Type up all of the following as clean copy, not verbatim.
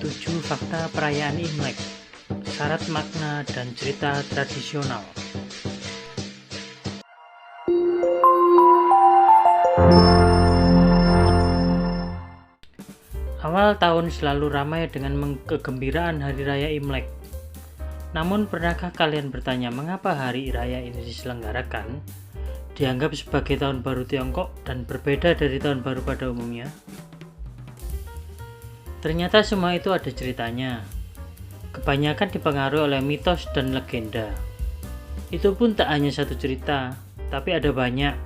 7 fakta perayaan Imlek, syarat makna dan cerita tradisional. Awal tahun selalu ramai dengan kegembiraan Hari Raya Imlek. Namun pernahkah kalian bertanya mengapa hari raya ini diselenggarakan? Dianggap sebagai tahun baru Tiongkok dan berbeda dari tahun baru pada umumnya? Ternyata semua itu ada ceritanya. Kebanyakan dipengaruhi oleh mitos dan legenda. Itu pun tak hanya satu cerita, tapi ada banyak.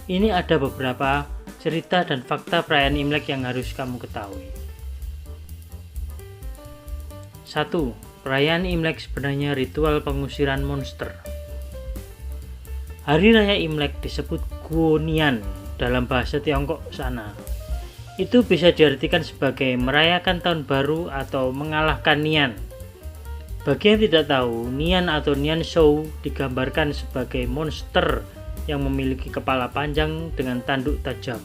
Ini ada beberapa cerita dan fakta perayaan Imlek yang harus kamu ketahui. 1. Perayaan Imlek sebenarnya ritual pengusiran monster. Hari Raya Imlek disebut Guonian dalam bahasa Tiongkok sana. Itu bisa diartikan sebagai merayakan tahun baru atau mengalahkan Nian. Bagi yang tidak tahu, Nian atau Nian Shou digambarkan sebagai monster yang memiliki kepala panjang dengan tanduk tajam.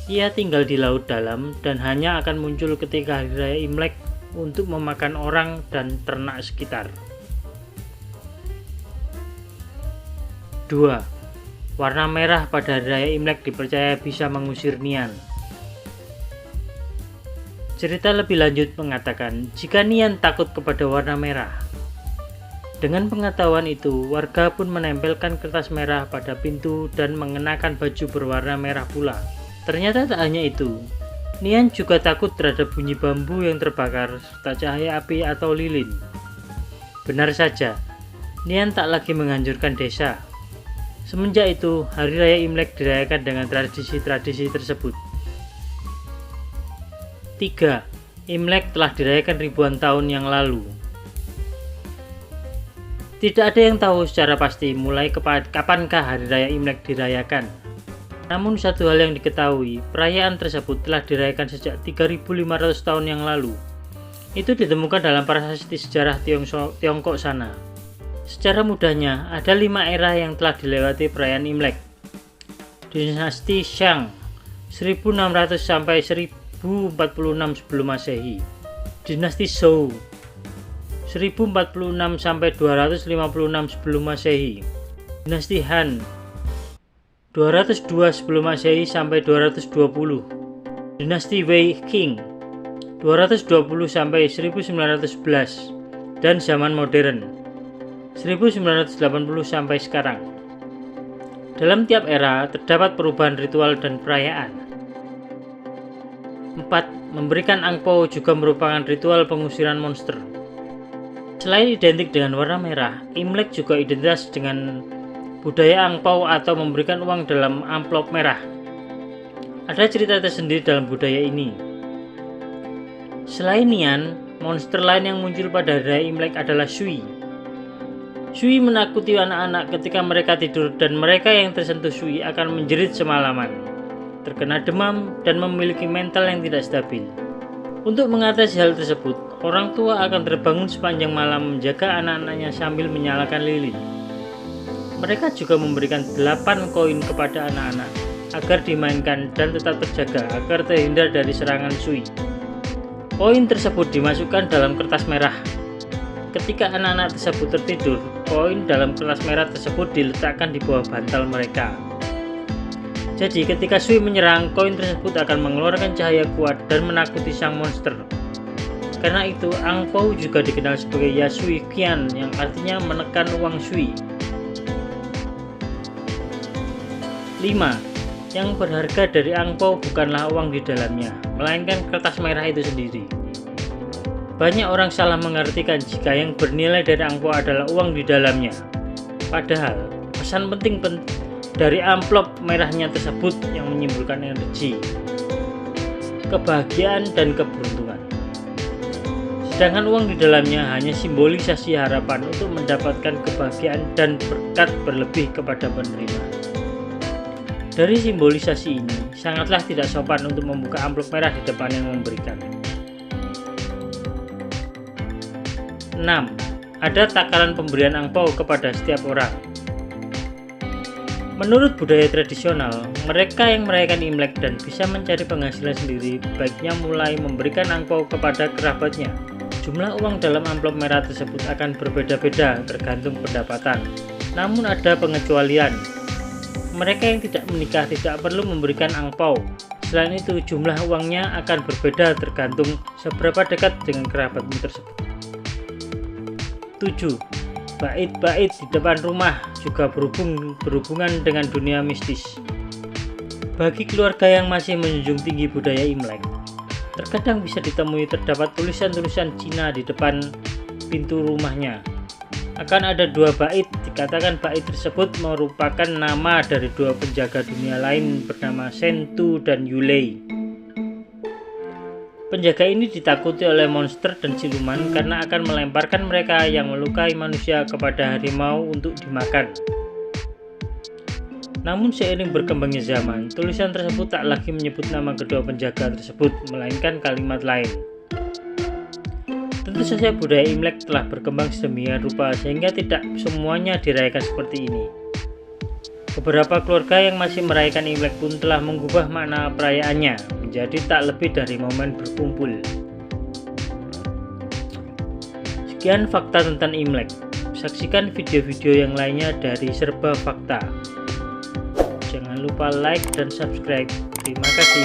Ia tinggal di laut dalam dan hanya akan muncul ketika Hari Raya Imlek untuk memakan orang dan ternak sekitar. 2. Warna merah pada Hari Raya Imlek dipercaya bisa mengusir Nian. Cerita lebih lanjut mengatakan jika Nian takut kepada warna merah. Dengan pengetahuan itu, warga pun menempelkan kertas merah pada pintu dan mengenakan baju berwarna merah pula. Ternyata tak hanya itu, Nian juga takut terhadap bunyi bambu yang terbakar serta cahaya api atau lilin. Benar saja, Nian tak lagi menghancurkan desa. Semenjak itu, Hari Raya Imlek dirayakan dengan tradisi-tradisi tersebut. 3. Imlek telah dirayakan ribuan tahun yang lalu. Tidak ada yang tahu secara pasti mulai kapankah Hari Raya Imlek dirayakan. Namun satu hal yang diketahui, perayaan tersebut telah dirayakan sejak 3.500 tahun yang lalu. Itu ditemukan dalam prasasti sejarah Tiongkok sana. Secara mudahnya, ada 5 era yang telah dilewati perayaan Imlek. Dinasti Shang 1600 sampai 1046 sebelum Masehi. Dinasti Zhou 1046 sampai 256 sebelum Masehi. Dinasti Han 202 sebelum Masehi sampai 220. Dinasti Wei Qing 220 sampai 1911 dan zaman modern 1980 sampai sekarang. Dalam tiap era terdapat perubahan ritual dan perayaan. 4. Memberikan angpau juga merupakan ritual pengusiran monster. Selain identik dengan warna merah, Imlek juga identitas dengan budaya angpau atau memberikan uang dalam amplop merah. Ada cerita tersendiri dalam budaya ini. Selain Nian, monster lain yang muncul pada Hari Raya Imlek adalah Shui. Shui menakuti anak-anak ketika mereka tidur dan mereka yang tersentuh Shui akan menjerit semalaman, terkena demam dan memiliki mental yang tidak stabil. Untuk mengatasi hal tersebut, orang tua akan terbangun sepanjang malam menjaga anak-anaknya sambil menyalakan lilin. Mereka juga memberikan 8 koin kepada anak-anak agar dimainkan dan tetap terjaga agar terhindar dari serangan Shui. Koin tersebut dimasukkan dalam kertas merah. Ketika anak-anak tersebut tertidur, koin dalam kertas merah tersebut diletakkan di bawah bantal mereka. Jadi ketika Shui menyerang, koin tersebut akan mengeluarkan cahaya kuat dan menakuti sang monster. Karena itu, angpau juga dikenal sebagai Yashui Qian yang artinya menekan uang Shui. 5. Yang berharga dari angpau bukanlah uang di dalamnya, melainkan kertas merah itu sendiri. Banyak orang salah mengartikan jika yang bernilai dari angpau adalah uang di dalamnya. Padahal, pesan penting dari amplop merahnya tersebut yang menyimbolkan energi, kebahagiaan, dan keberuntungan. Sedangkan uang di dalamnya hanya simbolisasi harapan untuk mendapatkan kebahagiaan dan berkat berlebih kepada penerima. Dari simbolisasi ini, sangatlah tidak sopan untuk membuka amplop merah di depan yang memberikan. 6. Ada takaran pemberian angpau kepada setiap orang. Menurut budaya tradisional, mereka yang merayakan Imlek dan bisa mencari penghasilan sendiri baiknya mulai memberikan angpau kepada kerabatnya. Jumlah uang dalam amplop merah tersebut akan berbeda-beda tergantung pendapatan. Namun ada pengecualian. Mereka yang tidak menikah tidak perlu memberikan angpau. Selain itu, jumlah uangnya akan berbeda tergantung seberapa dekat dengan kerabatmu tersebut. 7. Bait-bait di depan rumah juga berhubungan dengan dunia mistis. Bagi keluarga yang masih menjunjung tinggi budaya Imlek, terkadang bisa ditemui terdapat tulisan-tulisan Cina di depan pintu rumahnya. Akan ada 2 bait, dikatakan bait tersebut merupakan nama dari 2 penjaga dunia lain bernama Sentu dan Yulei. Penjaga ini ditakuti oleh monster dan siluman karena akan melemparkan mereka yang melukai manusia kepada harimau untuk dimakan. Namun seiring berkembangnya zaman, tulisan tersebut tak lagi menyebut nama kedua penjaga tersebut, melainkan kalimat lain. Tentu saja budaya Imlek telah berkembang sedemikian rupa sehingga tidak semuanya dirayakan seperti ini. Beberapa keluarga yang masih merayakan Imlek pun telah mengubah makna perayaannya menjadi tak lebih dari momen berkumpul. Sekian fakta tentang Imlek. Saksikan video-video yang lainnya dari Serba Fakta. Jangan lupa like dan subscribe. Terima kasih.